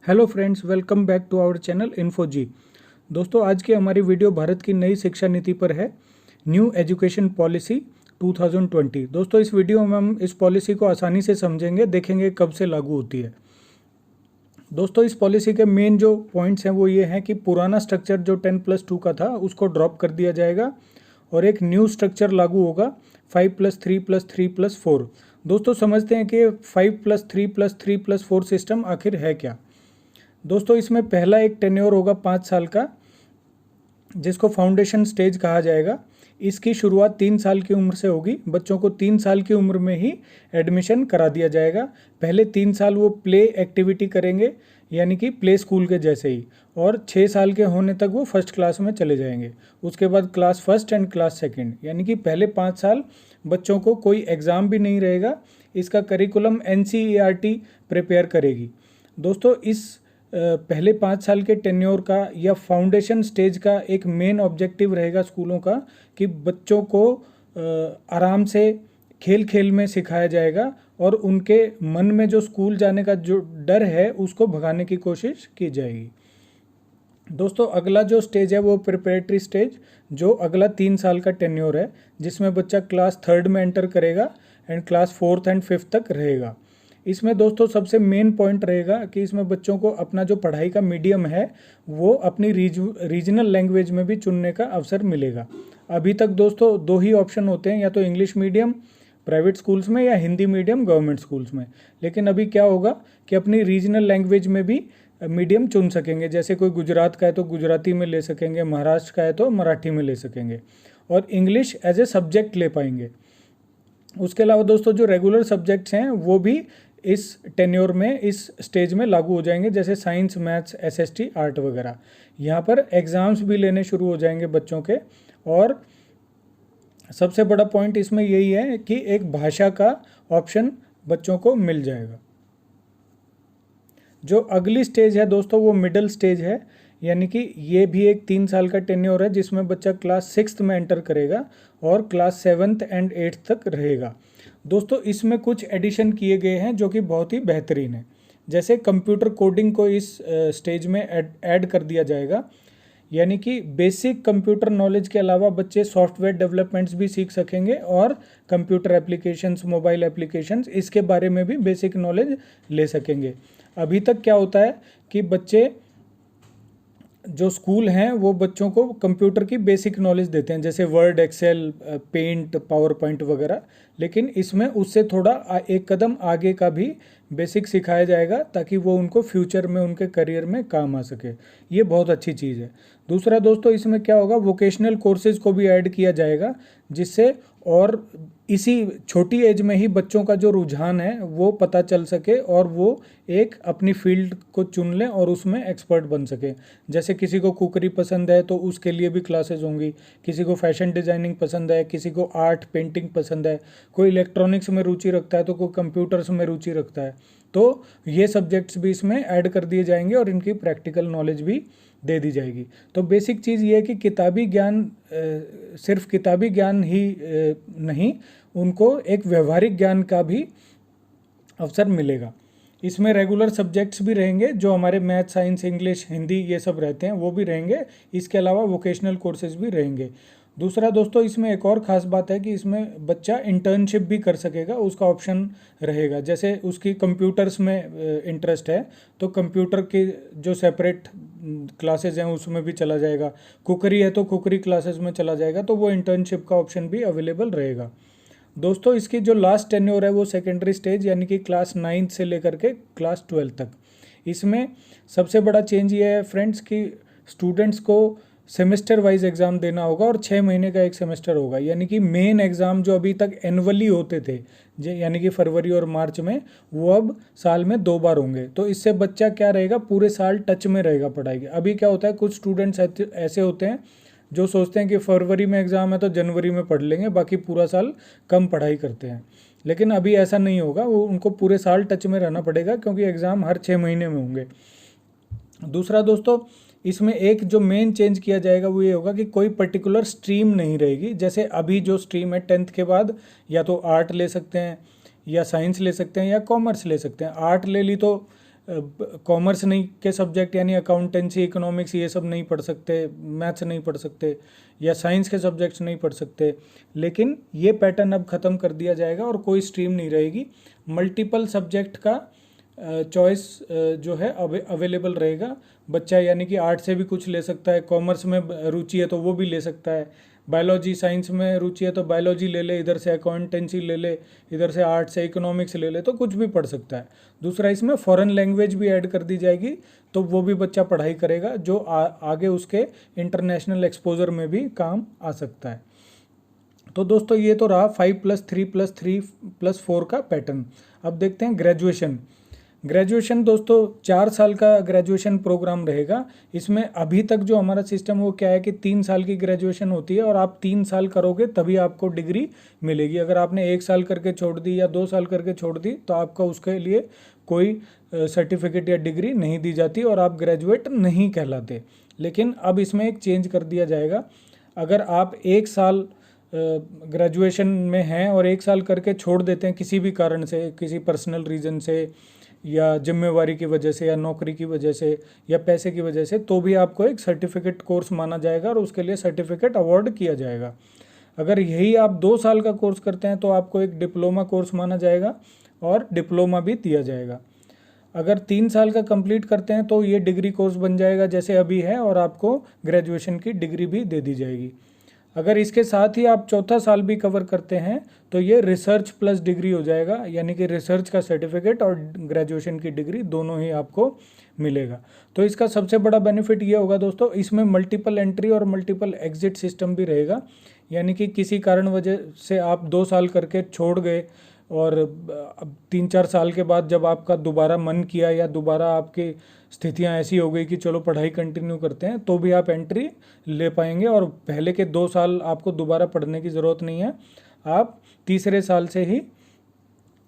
Hello friends, welcome back to our channel info जी। दोस्तों, आज की हमारी वीडियो भारत की नई शिक्षा नीति पर है, न्यू एजुकेशन पॉलिसी 2020। दोस्तों, इस वीडियो में हम इस पॉलिसी को आसानी से समझेंगे, देखेंगे कब से लागू होती है। दोस्तों, इस पॉलिसी के मेन जो पॉइंट्स हैं वो ये हैं कि पुराना स्ट्रक्चर जो 10+2 का था उसको ड्रॉप कर दिया जाएगा और एक न्यू स्ट्रक्चर लागू होगा 5+3+3+4। दोस्तों, समझते हैं कि 5+3+3+4 सिस्टम आखिर है क्या। दोस्तों, इसमें पहला एक टेन्योर होगा 5 साल का, जिसको फाउंडेशन स्टेज कहा जाएगा। इसकी शुरुआत 3 साल की उम्र से होगी। बच्चों को 3 साल की उम्र में ही एडमिशन करा दिया जाएगा। पहले 3 साल वो प्ले एक्टिविटी करेंगे, यानी कि प्ले स्कूल के जैसे ही, और 6 साल के होने तक वो फर्स्ट क्लास में चले जाएंगे। उसके बाद class first and class second, यानी कि पहले 5 साल बच्चों को कोई एग्ज़ाम भी नहीं रहेगा। इसका करिकुलम NCERT प्रिपेयर करेगी। दोस्तों, इस पहले 5 साल के टेन्योर का या फाउंडेशन स्टेज का एक मेन ऑब्जेक्टिव रहेगा स्कूलों का कि बच्चों को आराम से खेल खेल में सिखाया जाएगा और उनके मन में जो स्कूल जाने का जो डर है उसको भगाने की कोशिश की जाएगी। दोस्तों, अगला जो स्टेज है वो प्रिपरेटरी स्टेज, जो अगला 3 साल का टेन्योर है, जिसमें बच्चा क्लास 3rd में एंटर करेगा and class 4th and 5th तक रहेगा। इसमें दोस्तों सबसे मेन पॉइंट रहेगा कि इसमें बच्चों को अपना जो पढ़ाई का मीडियम है वो अपनी रीजनल लैंग्वेज में भी चुनने का अवसर मिलेगा। अभी तक दोस्तों 2 ही ऑप्शन होते हैं, या तो इंग्लिश मीडियम प्राइवेट स्कूल्स में या हिंदी मीडियम गवर्नमेंट स्कूल्स में। लेकिन अभी क्या होगा कि अपनी रीजनल लैंग्वेज में भी मीडियम चुन सकेंगे। जैसे कोई गुजरात का है तो गुजराती में ले सकेंगे, महाराष्ट्र का है तो मराठी में ले सकेंगे, और इंग्लिश एज ए सब्जेक्ट ले पाएंगे। उसके अलावा दोस्तों जो रेगुलर सब्जेक्ट्स हैं वो भी इस टेन्योर में, इस स्टेज में लागू हो जाएंगे, जैसे साइंस, मैथ्स, SST, आर्ट वगैरह। यहाँ पर एग्ज़ाम्स भी लेने शुरू हो जाएंगे बच्चों के। और सबसे बड़ा पॉइंट इसमें यही है कि एक भाषा का ऑप्शन बच्चों को मिल जाएगा। जो अगली स्टेज है दोस्तों वो मिडिल स्टेज है, यानी कि ये भी एक 3 साल का टेन्योर है, जिसमें बच्चा क्लास 6th में एंटर करेगा और क्लास 7th एंड 8th तक रहेगा। दोस्तों, इसमें कुछ एडिशन किए गए हैं जो कि बहुत ही बेहतरीन है। जैसे कंप्यूटर कोडिंग को इस स्टेज में ऐड कर दिया जाएगा, यानी कि बेसिक कंप्यूटर नॉलेज के अलावा बच्चे सॉफ्टवेयर डेवलपमेंट्स भी सीख सकेंगे और कंप्यूटर एप्लीकेशंस, मोबाइल एप्लीकेशंस, इसके बारे में भी बेसिक नॉलेज ले सकेंगे। अभी तक क्या होता है कि बच्चे जो स्कूल हैं वो बच्चों को कंप्यूटर की बेसिक नॉलेज देते हैं, जैसे Word, Excel, Paint, PowerPoint वगैरह। लेकिन इसमें उससे थोड़ा एक कदम आगे का भी बेसिक सिखाया जाएगा, ताकि वो उनको फ्यूचर में उनके करियर में काम आ सके। ये बहुत अच्छी चीज़ है। दूसरा दोस्तों, इसमें क्या होगा, वोकेशनल कोर्सेज़ को भी ऐड किया जाएगा, जिससे और इसी छोटी एज में ही बच्चों का जो रुझान है वो पता चल सके और वो एक अपनी फील्ड को चुन लें और उसमें एक्सपर्ट बन सके। जैसे किसी को कुकरी पसंद है तो उसके लिए भी क्लासेस होंगी, किसी को फैशन डिज़ाइनिंग पसंद है, किसी को आर्ट पेंटिंग पसंद है, कोई इलेक्ट्रॉनिक्स में रुचि रखता है तो कोई कंप्यूटर्स में रुचि रखता है। तो ये सब्जेक्ट्स भी इसमें ऐड कर दिए जाएंगे और इनकी प्रैक्टिकल नॉलेज भी दे दी जाएगी। तो बेसिक चीज़ ये है कि किताबी ज्ञान, सिर्फ किताबी ज्ञान ही नहीं, उनको एक व्यवहारिक ज्ञान का भी अवसर मिलेगा। इसमें रेगुलर सब्जेक्ट्स भी रहेंगे, जो हमारे मैथ, साइंस, इंग्लिश, हिंदी ये सब रहते हैं वो भी रहेंगे। इसके अलावा वोकेशनल कोर्सेज भी रहेंगे। दूसरा दोस्तों, इसमें एक और ख़ास बात है कि इसमें बच्चा इंटर्नशिप भी कर सकेगा, उसका ऑप्शन रहेगा। जैसे उसकी कंप्यूटर्स में इंटरेस्ट है तो कंप्यूटर के जो सेपरेट क्लासेस हैं उसमें भी चला जाएगा, कुकरी है तो कुकरी क्लासेस में चला जाएगा, तो वो इंटर्नशिप का ऑप्शन भी अवेलेबल रहेगा। दोस्तों, इसकी जो लास्ट टेन्योर है वो सेकेंडरी स्टेज, यानी कि क्लास 9th से लेकर के क्लास 12 तक। इसमें सबसे बड़ा चेंज ये है फ्रेंड्स कि स्टूडेंट्स को सेमेस्टर वाइज एग्ज़ाम देना होगा और 6 महीने का एक सेमेस्टर होगा, यानी कि मेन एग्ज़ाम जो अभी तक एनुअली होते थे, यानी कि फरवरी और मार्च में, वो अब साल में 2 बार होंगे। तो इससे बच्चा क्या रहेगा, पूरे साल टच में रहेगा पढ़ाई के। अभी क्या होता है, कुछ स्टूडेंट्स ऐसे होते हैं जो सोचते हैं कि फरवरी में एग्ज़ाम है तो जनवरी में पढ़ लेंगे, बाकी पूरा साल कम पढ़ाई करते हैं। लेकिन अभी ऐसा नहीं होगा, वो उनको पूरे साल टच में रहना पड़ेगा, क्योंकि एग्ज़ाम हर 6 महीने में होंगे। दूसरा दोस्तों, इसमें एक जो मेन चेंज किया जाएगा वो ये होगा कि कोई पर्टिकुलर स्ट्रीम नहीं रहेगी। जैसे अभी जो स्ट्रीम है 10th के बाद या तो आर्ट ले सकते हैं, या साइंस ले सकते हैं, या कॉमर्स ले सकते हैं। आर्ट ले ली तो कॉमर्स नहीं के सब्जेक्ट यानी अकाउंटेंसी, इकोनॉमिक्स ये सब नहीं पढ़ सकते, मैथ्स नहीं पढ़ सकते या साइंस के सब्जेक्ट्स नहीं पढ़ सकते। लेकिन ये पैटर्न अब ख़त्म कर दिया जाएगा और कोई स्ट्रीम नहीं रहेगी। मल्टीपल सब्जेक्ट का चॉइस जो है अवेलेबल रहेगा। बच्चा यानी कि आर्ट से भी कुछ ले सकता है, कॉमर्स में रुचि है तो वो भी ले सकता है, बायोलॉजी साइंस में रुचि है तो बायोलॉजी ले ले, इधर से अकाउंटेंसी ले ले, इधर से आर्ट से इकोनॉमिक्स ले ले, तो कुछ भी पढ़ सकता है। दूसरा, इसमें फॉरेन लैंग्वेज भी ऐड कर दी जाएगी तो वो भी बच्चा पढ़ाई करेगा जो आगे उसके इंटरनेशनल एक्सपोजर में भी काम आ सकता है। तो दोस्तों ये तो रहा 5+3+3+4 का पैटर्न। अब देखते हैं ग्रेजुएशन। ग्रेजुएशन दोस्तों 4 साल का ग्रेजुएशन प्रोग्राम रहेगा। इसमें अभी तक जो हमारा सिस्टम वो क्या है कि 3 साल की ग्रेजुएशन होती है और आप 3 साल करोगे तभी आपको डिग्री मिलेगी। अगर आपने 1 साल करके छोड़ दी या 2 साल करके छोड़ दी तो आपका उसके लिए कोई सर्टिफिकेट या डिग्री नहीं दी जाती और आप ग्रेजुएट नहीं कहलाते। लेकिन अब इसमें एक चेंज कर दिया जाएगा। अगर आप 1 साल ग्रेजुएशन में हैं और 1 साल करके छोड़ देते हैं किसी भी कारण से, किसी पर्सनल रीज़न से या जिम्मेवारी की वजह से या नौकरी की वजह से या पैसे की वजह से, तो भी आपको एक सर्टिफिकेट कोर्स माना जाएगा और उसके लिए सर्टिफिकेट अवार्ड किया जाएगा। अगर यही आप 2 साल का कोर्स करते हैं तो आपको एक डिप्लोमा कोर्स माना जाएगा और डिप्लोमा भी दिया जाएगा। अगर 3 साल का कंप्लीट करते हैं तो ये डिग्री कोर्स बन जाएगा जैसे अभी है और आपको ग्रेजुएशन की डिग्री भी दे दी जाएगी। अगर इसके साथ ही आप 4था साल भी कवर करते हैं तो ये रिसर्च प्लस डिग्री हो जाएगा, यानी कि रिसर्च का सर्टिफिकेट और ग्रेजुएशन की डिग्री दोनों ही आपको मिलेगा। तो इसका सबसे बड़ा बेनिफिट ये होगा दोस्तों, इसमें मल्टीपल एंट्री और मल्टीपल एग्जिट सिस्टम भी रहेगा। यानी कि किसी कारण वजह से आप 2 साल करके छोड़ गए और अब 3-4 साल के बाद जब आपका दोबारा मन किया या दोबारा आपकी स्थितियां ऐसी हो गई कि चलो पढ़ाई कंटिन्यू करते हैं, तो भी आप एंट्री ले पाएंगे और पहले के 2 साल आपको दोबारा पढ़ने की ज़रूरत नहीं है। आप तीसरे साल से ही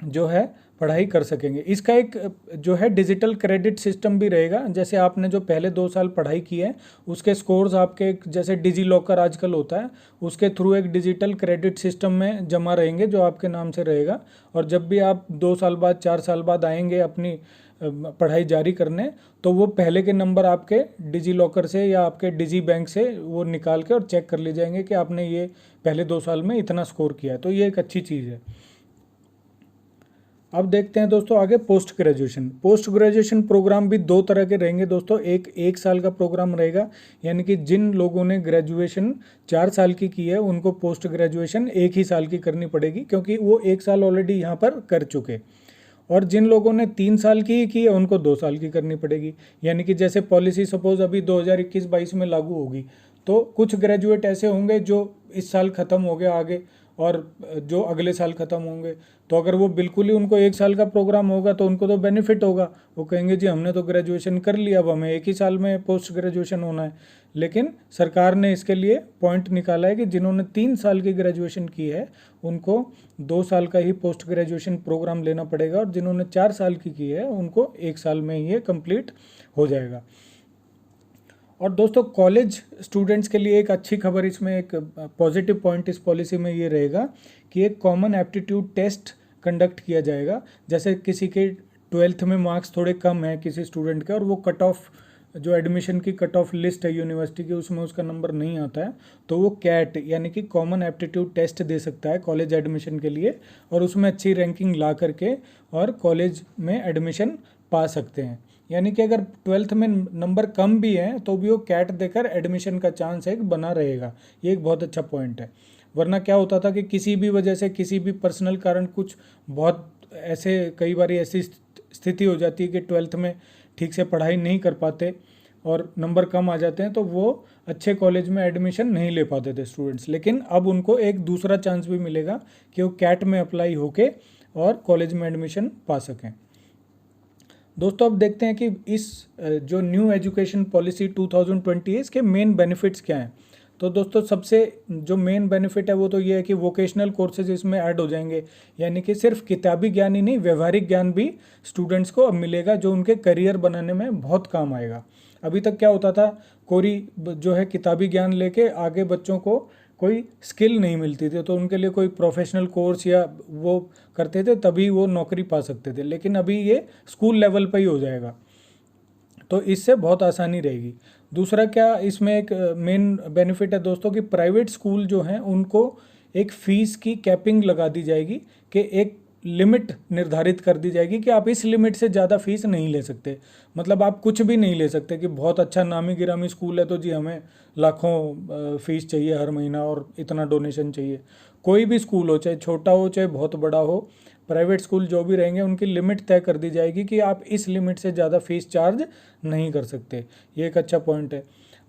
जो है पढ़ाई कर सकेंगे। इसका एक जो है डिजिटल क्रेडिट सिस्टम भी रहेगा। जैसे आपने जो पहले 2 साल पढ़ाई की है उसके स्कोर्स आपके जैसे डिजी लॉकर आजकल होता है उसके थ्रू एक डिजिटल क्रेडिट सिस्टम में जमा रहेंगे जो आपके नाम से रहेगा। और जब भी आप 2 साल बाद 4 साल बाद आएंगे अपनी पढ़ाई जारी करने, तो वो पहले के नंबर आपके डिजी लॉकर से या आपके डिजी बैंक से वो निकाल के और चेक कर ले जाएंगे कि आपने ये पहले 2 साल में इतना स्कोर किया है। तो ये एक अच्छी चीज़ है। अब देखते हैं दोस्तों आगे post graduation. Post graduation program भी 2 तरह के रहेंगे दोस्तों। एक साल का प्रोग्राम रहेगा, यानी कि जिन लोगों ने ग्रेजुएशन 4 साल की है उनको पोस्ट ग्रेजुएशन 1 ही साल की करनी पड़ेगी, क्योंकि वो 1 साल ऑलरेडी यहाँ पर कर चुके। और जिन लोगों ने 3 साल की है उनको 2 साल की करनी पड़ेगी। यानी कि जैसे पॉलिसी सपोज अभी 2021-22 में लागू होगी, तो कुछ ग्रेजुएट ऐसे होंगे जो इस साल ख़त्म हो गया आगे और जो अगले साल ख़त्म होंगे, तो अगर वो बिल्कुल ही उनको 1 साल का प्रोग्राम होगा तो उनको तो बेनिफिट होगा। वो कहेंगे जी हमने तो ग्रेजुएशन कर लिया, अब हमें 1 ही साल में पोस्ट ग्रेजुएशन होना है। लेकिन सरकार ने इसके लिए पॉइंट निकाला है कि जिन्होंने 3 साल की ग्रेजुएशन की है उनको 2 साल का ही पोस्ट ग्रेजुएशन प्रोग्राम लेना पड़ेगा और जिन्होंने 4 साल की है उनको 1 साल में ही ये कंप्लीट हो जाएगा। और दोस्तों कॉलेज स्टूडेंट्स के लिए एक अच्छी खबर, इसमें एक पॉजिटिव पॉइंट इस पॉलिसी में ये रहेगा कि एक कॉमन एप्टीट्यूड टेस्ट कंडक्ट किया जाएगा। जैसे किसी के 12th में मार्क्स थोड़े कम हैं किसी स्टूडेंट के और वो कट ऑफ जो एडमिशन की कट ऑफ लिस्ट है यूनिवर्सिटी की उसमें उसका नंबर नहीं आता है, तो वो कैट यानी कि कॉमन एप्टीट्यूड टेस्ट दे सकता है कॉलेज एडमिशन के लिए और उसमें अच्छी रैंकिंग ला करके और कॉलेज में एडमिशन पा सकते हैं। यानी कि अगर 12th में नंबर कम भी हैं तो भी वो कैट देकर एडमिशन का चांस एक बना रहेगा। ये एक बहुत अच्छा पॉइंट है। वरना क्या होता था कि किसी भी वजह से किसी भी पर्सनल कारण कुछ बहुत ऐसे कई बार ऐसी स्थिति हो जाती है कि 12th में ठीक से पढ़ाई नहीं कर पाते और नंबर कम आ जाते हैं, तो वो अच्छे कॉलेज में एडमिशन नहीं ले पाते थे स्टूडेंट्स। लेकिन अब उनको एक दूसरा चांस भी मिलेगा कि वो कैट में अप्लाई होके और कॉलेज में एडमिशन पा सकें। दोस्तों अब देखते हैं कि इस जो न्यू एजुकेशन पॉलिसी 2020 है इसके मेन बेनिफिट्स क्या हैं। तो दोस्तों सबसे जो मेन बेनिफिट है वो तो ये है कि वोकेशनल कोर्सेज इसमें ऐड हो जाएंगे, यानी कि सिर्फ किताबी ज्ञान ही नहीं व्यवहारिक ज्ञान भी स्टूडेंट्स को अब मिलेगा जो उनके करियर बनाने में बहुत काम आएगा। अभी तक क्या होता था, कोई जो है किताबी ज्ञान लेके आगे बच्चों को कोई स्किल नहीं मिलती थी, तो उनके लिए कोई प्रोफेशनल कोर्स या वो करते थे तभी वो नौकरी पा सकते थे। लेकिन अभी ये स्कूल लेवल पर ही हो जाएगा, तो इससे बहुत आसानी रहेगी। दूसरा क्या इसमें एक मेन बेनिफिट है दोस्तों कि प्राइवेट स्कूल जो हैं उनको एक फ़ीस की कैपिंग लगा दी जाएगी कि एक लिमिट निर्धारित कर दी जाएगी कि आप इस लिमिट से ज़्यादा फीस नहीं ले सकते। मतलब आप कुछ भी नहीं ले सकते कि बहुत अच्छा नामी गिरामी स्कूल है तो जी हमें लाखों फीस चाहिए हर महीना और इतना डोनेशन चाहिए। कोई भी स्कूल हो, चाहे छोटा हो चाहे बहुत बड़ा हो, प्राइवेट स्कूल जो भी रहेंगे उनकी लिमिट तय कर दी जाएगी कि आप इस लिमिट से ज़्यादा फीस चार्ज नहीं कर सकते। ये एक अच्छा पॉइंट है।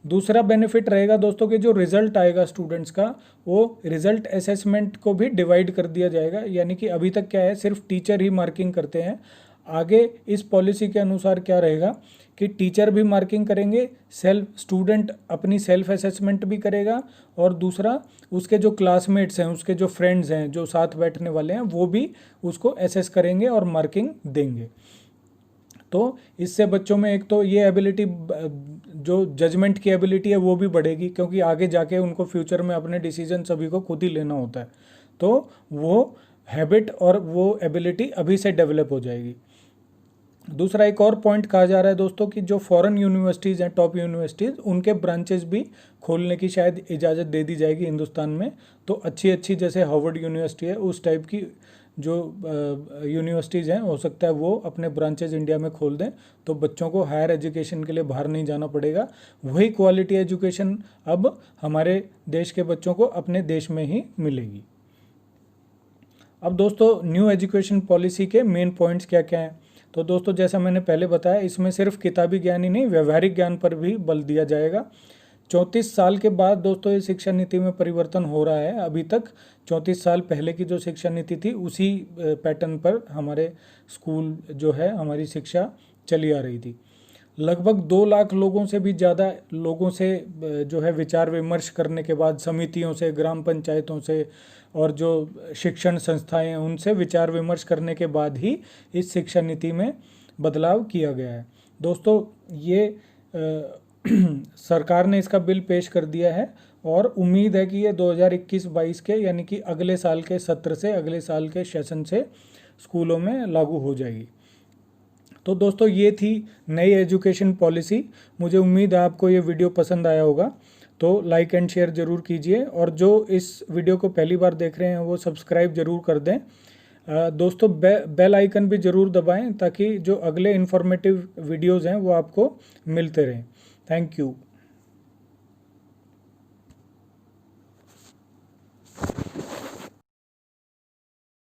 दूसरा बेनिफिट रहेगा दोस्तों कि जो रिजल्ट आएगा स्टूडेंट्स का, वो रिजल्ट असेसमेंट को भी डिवाइड कर दिया जाएगा। यानी कि अभी तक क्या है, सिर्फ टीचर ही मार्किंग करते हैं। आगे इस पॉलिसी के अनुसार क्या रहेगा कि टीचर भी मार्किंग करेंगे, सेल्फ स्टूडेंट अपनी सेल्फ असेसमेंट भी करेगा, और दूसरा उसके जो क्लासमेट्स हैं, उसके जो फ्रेंड्स हैं, जो साथ बैठने वाले हैं, वो भी उसको असेस करेंगे और मार्किंग देंगे। तो इससे बच्चों में एक तो ये एबिलिटी, जो जजमेंट की एबिलिटी है वो भी बढ़ेगी, क्योंकि आगे जाके उनको फ्यूचर में अपने डिसीजन सभी को खुद ही लेना होता है। तो वो हैबिट और वो एबिलिटी अभी से डेवलप हो जाएगी। दूसरा एक और पॉइंट कहा जा रहा है दोस्तों कि जो फॉरेन यूनिवर्सिटीज़ हैं, टॉप यूनिवर्सिटीज़, उनके ब्रांचेस भी खोलने की शायद इजाज़त दे दी जाएगी हिंदुस्तान में। तो अच्छी अच्छी जैसे हार्वर्ड यूनिवर्सिटी है, उस टाइप की जो यूनिवर्सिटीज़ हैं, हो सकता है वो अपने ब्रांचेज इंडिया में खोल दें, तो बच्चों को हायर एजुकेशन के लिए बाहर नहीं जाना पड़ेगा। वही क्वालिटी एजुकेशन अब हमारे देश के बच्चों को अपने देश में ही मिलेगी। अब दोस्तों न्यू एजुकेशन पॉलिसी के मेन पॉइंट्स क्या क्या हैं? तो दोस्तों जैसा मैंने पहले बताया, इसमें सिर्फ किताबी ज्ञान ही नहीं, व्यवहारिक ज्ञान पर भी बल दिया जाएगा। 34 साल के बाद दोस्तों ये शिक्षा नीति में परिवर्तन हो रहा है। अभी तक 34 साल पहले की जो शिक्षा नीति थी उसी पैटर्न पर हमारे स्कूल जो है, हमारी शिक्षा चली आ रही थी। लगभग 2 लाख लोगों से भी ज़्यादा लोगों से जो है विचार विमर्श करने के बाद, समितियों से, ग्राम पंचायतों से और जो शिक्षण संस्थाएं हैं उनसे विचार विमर्श करने के बाद ही इस शिक्षा नीति में बदलाव किया गया है। दोस्तों ये सरकार ने इसका बिल पेश कर दिया है और उम्मीद है कि ये 2021-22 के यानी कि अगले साल के सत्र से, अगले साल के सेशन से स्कूलों में लागू हो जाएगी। तो दोस्तों ये थी नई एजुकेशन पॉलिसी। मुझे उम्मीद है आपको ये वीडियो पसंद आया होगा, तो लाइक एंड शेयर ज़रूर कीजिए, और जो इस वीडियो को पहली बार देख रहे हैं वो सब्सक्राइब ज़रूर कर दें। दोस्तों बेल आइकन भी ज़रूर दबाएं ताकि जो अगले इन्फॉर्मेटिव वीडियोज़ हैं वो आपको मिलते रहें। Thank you.